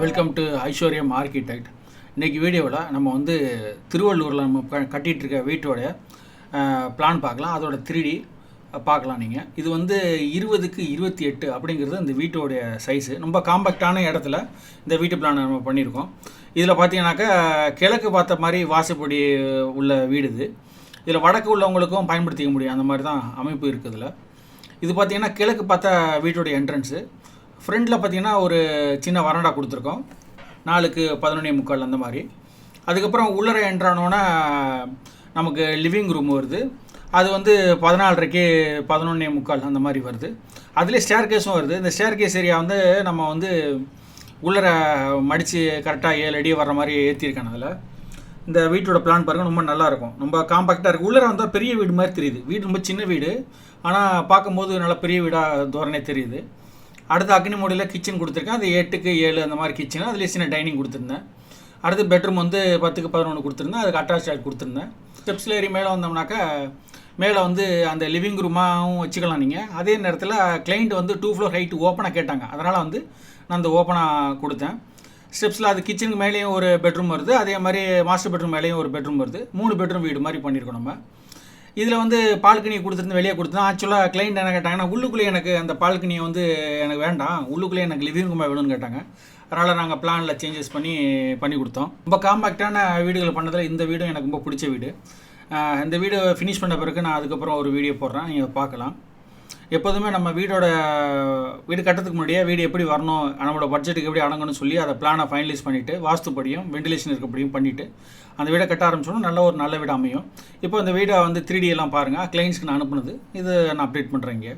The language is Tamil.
வெல்கம் டு ஐஸ்வர்யம் ஆர்கிடெக்ட். இன்றைக்கி வீடியோவில் நம்ம வந்து திருவள்ளூரில் நம்ம கட்டிகிட்டு இருக்க வீட்டோட பிளான் பார்க்கலாம். அதோட 3D பார்க்கலாம். நீங்கள் இது வந்து 20க்கு 28 அப்படிங்கிறது இந்த வீட்டோடைய சைஸு. ரொம்ப காம்பேக்டான இடத்துல இந்த வீட்டு பிளான் நம்ம பண்ணியிருக்கோம். இதில் பார்த்தீங்கன்னாக்கா கிழக்கு பார்த்த மாதிரி வாசப்படி உள்ள வீடு இது. இதில் வடக்கு உள்ளவங்களுக்கும் பயன்படுத்திக்க முடியும், அந்த மாதிரி தான் அமைப்பு இருக்குதுல. இது பார்த்திங்கன்னா கிழக்கு பார்த்த வீட்டோடைய என்ட்ரன்ஸு. ஃப்ரண்டில் பார்த்திங்கன்னா ஒரு சின்ன வராண்டா கொடுத்துருக்கோம், 4க்கு 11:45 அந்த மாதிரி. அதுக்கப்புறம் உள்ளரை என்ட்ரானோன்னா நமக்கு லிவிங் ரூம் வருது. அது வந்து 14:30க்கு 11:45 அந்த மாதிரி வருது. அதுலேயே ஸ்டேர் கேஸும் வருது. இந்த ஸ்டேர் கேஸ் ஏரியா வந்து நம்ம வந்து உள்ளரை மடித்து கரெக்டாக 7 அடி வர்ற மாதிரி ஏற்றிருக்கேன். அதில் இந்த வீட்டோட பிளான் பாருங்கள், ரொம்ப நல்லாயிருக்கும். ரொம்ப காம்பாக்டாக இருக்குது. உள்ளரை வந்தால் பெரிய வீடு மாதிரி தெரியுது. வீடு ரொம்ப சின்ன வீடு, ஆனால் பார்க்கும்போது நல்லா பெரிய வீடாக தோரணே தெரியுது. அடுத்து அக்னி மூடியில் கிச்சன் கொடுத்துருக்கேன். அது 8க்கு 7 அந்த மாதிரி கிச்சனு. அதுலேயே சின்ன டைனிங் கொடுத்துருந்தேன். அடுத்து பெட்ரூம் வந்து 10க்கு 11 கொடுத்துருந்தேன். அதுக்கு அட்டாச் டாய்லெட் கொடுத்துருந்தேன். ஸ்டெப்ஸில் ஏறி மேலே வந்தோம்னாக்கா மேலே வந்து அந்த லிவிங் ரூமாகவும் வச்சுக்கலாம் நீங்கள். அதே நேரத்தில் கிளைண்ட் வந்து 2 ஃப்ளோர் ஹைட் ஓப்பனாக கேட்டாங்க. அதனால் வந்து நான் அந்த ஓப்பனாக கொடுத்தேன். ஸ்டெப்ஸில் அது கிச்சனுக்கு மேலேயும் ஒரு பெட்ரூம் வருது. அதே மாதிரி மாஸ்டர் பெட்ரூம் மேலேயும் ஒரு பெட்ரூம் வருது. 3 பெட்ரூம் வீடு மாதிரி பண்ணியிருக்கோம் நம்ம. இதில் வந்து பால்கனி கொடுத்துருந்து வெளியே கொடுத்துருந்தேன். ஆக்சுவலாக கிளைண்ட் என்ன கேட்டாங்கன்னா, உள்ளுக்குள்ளேயே எனக்கு அந்த பால்கனியை வந்து எனக்கு வேண்டாம், உள்ளுக்குள்ளேயே எனக்கு லிவிங் ரூமாக வேணும்னு கேட்டாங்க. அதனால் நாங்கள் பிளானில் சேஞ்சஸ் பண்ணி கொடுத்தோம். ரொம்ப காம்பாக்டான வீடுகள் பண்ணதில் இந்த வீடும் எனக்கு ரொம்ப பிடிச்ச வீடு. இந்த வீடு ஃபினிஷ் பண்ண பிறகு நான் அதுக்கப்புறம் ஒரு வீடியோ போடுறேன், நீங்கள் பார்க்கலாம். எப்போதுமே நம்ம வீடு கட்டுறதுக்கு முன்னாடியே வீடு எப்படி வரணும், நம்மளோட பட்ஜெட்டுக்கு எப்படி அடங்கணும்னு சொல்லி அதை பிளானை ஃபைனலைஸ் பண்ணிவிட்டு வாஸ்துப்படியும் வெண்டிலேஷன் இருக்கப்படியும் பண்ணிவிட்டு அந்த வீடை கட்ட ஆரம்பிச்சோன்னா நல்ல வீடு அமையும். இப்போ இந்த வீடை வந்து 3D எல்லாம் பாருங்கள். கிளைண்ட்ஸ்க்கு நான் அனுப்புனது இது நான் அப்டேட் பண்ணுறேன் இங்கே.